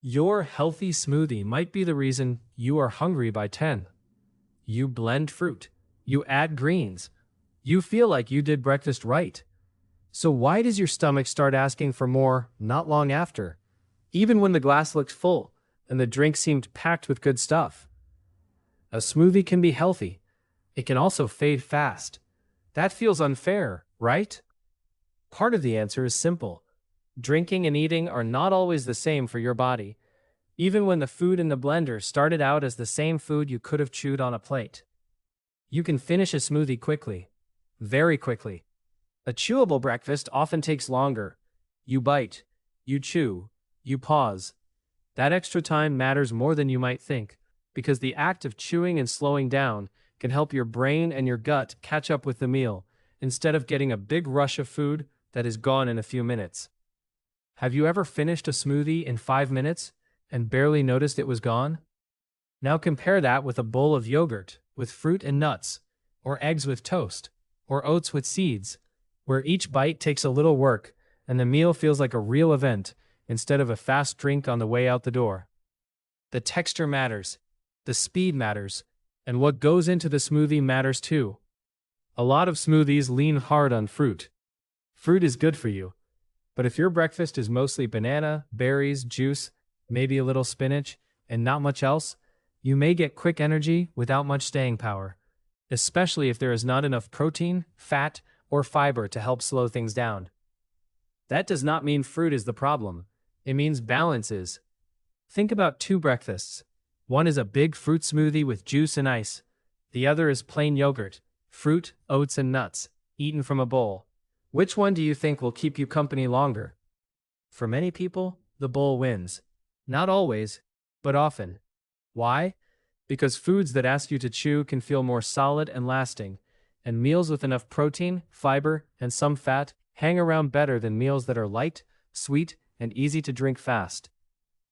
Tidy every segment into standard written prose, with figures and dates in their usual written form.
Your healthy smoothie might be the reason you are hungry by 10. You blend fruit. You add greens. You feel like you did breakfast right. So why does your stomach start asking for more not long after? Even when the glass looked full and the drink seemed packed with good stuff. A smoothie can be healthy. It can also fade fast. That feels unfair, right? Part of the answer is simple. Drinking and eating are not always the same for your body, even when the food in the blender started out as the same food you could have chewed on a plate. You can finish a smoothie quickly, very quickly. A chewable breakfast often takes longer. You bite, you chew, you pause. That extra time matters more than you might think, because the act of chewing and slowing down can help your brain and your gut catch up with the meal, instead of getting a big rush of food that is gone in a few minutes. Have you ever finished a smoothie in 5 minutes and barely noticed it was gone? Now compare that with a bowl of yogurt with fruit and nuts, or eggs with toast, or oats with seeds, where each bite takes a little work and the meal feels like a real event instead of a fast drink on the way out the door. The texture matters, the speed matters, and what goes into the smoothie matters too. A lot of smoothies lean hard on fruit. Fruit is good for you, but if your breakfast is mostly banana, berries, juice, maybe a little spinach, and not much else, you may get quick energy without much staying power, especially if there is not enough protein, fat, or fiber to help slow things down. That does not mean fruit is the problem. It means balance is. Think about two breakfasts. One is a big fruit smoothie with juice and ice. The other is plain yogurt, fruit, oats, and nuts, eaten from a bowl. Which one do you think will keep you company longer? For many people, the bowl wins. Not always, but often. Why? Because foods that ask you to chew can feel more solid and lasting, and meals with enough protein, fiber, and some fat hang around better than meals that are light, sweet, and easy to drink fast.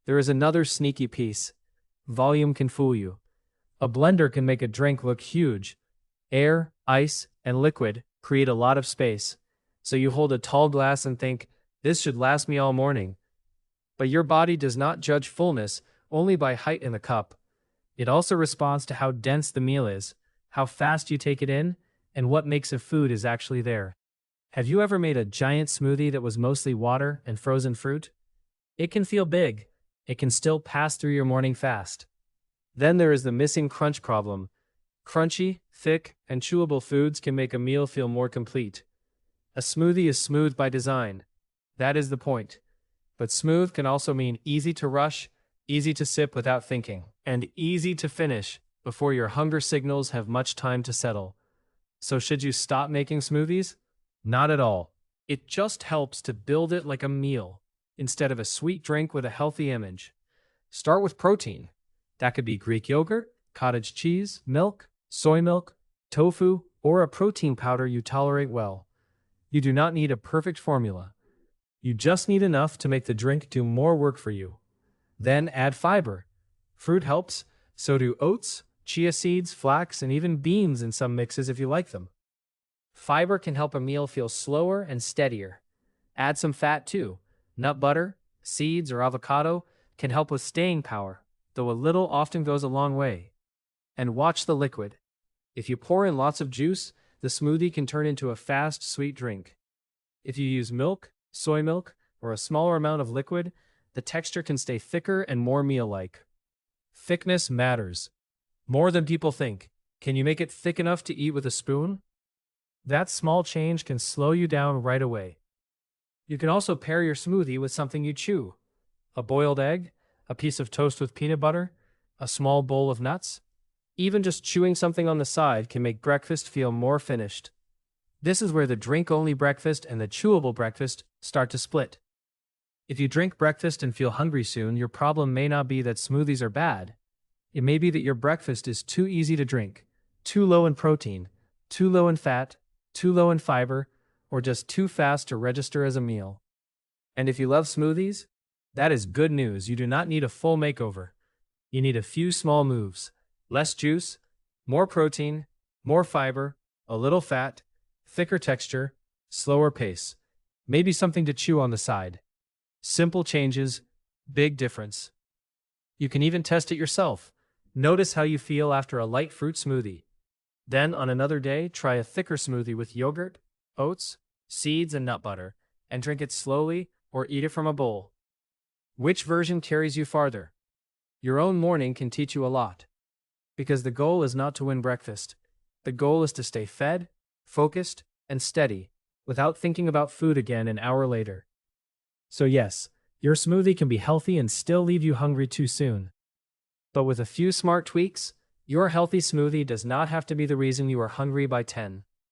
There is another sneaky piece. Volume can fool you. A blender can make a drink look huge. Air, ice, and liquid create a lot of space. So you hold a tall glass and think, this should last me all morning. But your body does not judge fullness only by height in the cup. It also responds to how dense the meal is, how fast you take it in, and what makes of food is actually there. Have you ever made a giant smoothie that was mostly water and frozen fruit? It can feel big. It can still pass through your morning fast. Then there is the missing crunch problem. Crunchy, thick, and chewable foods can make a meal feel more complete. A smoothie is smooth by design. That is the point. But smooth can also mean easy to rush, easy to sip without thinking, and easy to finish before your hunger signals have much time to settle. So should you stop making smoothies? Not at all. It just helps to build it like a meal, instead of a sweet drink with a healthy image. Start with protein. That could be Greek yogurt, cottage cheese, milk, soy milk, tofu, or a protein powder you tolerate well. You do not need a perfect formula. You just need enough to make the drink do more work for you. Then add fiber. Fruit helps, so do oats, chia seeds, flax, and even beans in some mixes if you like them. Fiber can help a meal feel slower and steadier. Add some fat too. Nut butter, seeds, or avocado can help with staying power, though a little often goes a long way. And watch the liquid. If you pour in lots of juice, the smoothie can turn into a fast, sweet drink. If you use milk, soy milk, or a smaller amount of liquid, the texture can stay thicker and more meal-like. Thickness matters. More than people think. Can you make it thick enough to eat with a spoon? That small change can slow you down right away. You can also pair your smoothie with something you chew. A boiled egg, a piece of toast with peanut butter, a small bowl of nuts. Even just chewing something on the side can make breakfast feel more finished. This is where the drink-only breakfast and the chewable breakfast start to split. If you drink breakfast and feel hungry soon, your problem may not be that smoothies are bad. It may be that your breakfast is too easy to drink, too low in protein, too low in fat, too low in fiber, or just too fast to register as a meal. And if you love smoothies, that is good news. You do not need a full makeover. You need a few small moves. Less juice, more protein, more fiber, a little fat, thicker texture, slower pace, maybe something to chew on the side. Simple changes, big difference. You can even test it yourself. Notice how you feel after a light fruit smoothie. Then, on another day, try a thicker smoothie with yogurt, oats, seeds, and nut butter, and drink it slowly or eat it from a bowl. Which version carries you farther? Your own morning can teach you a lot. Because the goal is not to win breakfast. The goal is to stay fed, focused, and steady, without thinking about food again an hour later. So yes, your smoothie can be healthy and still leave you hungry too soon. But with a few smart tweaks, your healthy smoothie does not have to be the reason you are hungry by 10.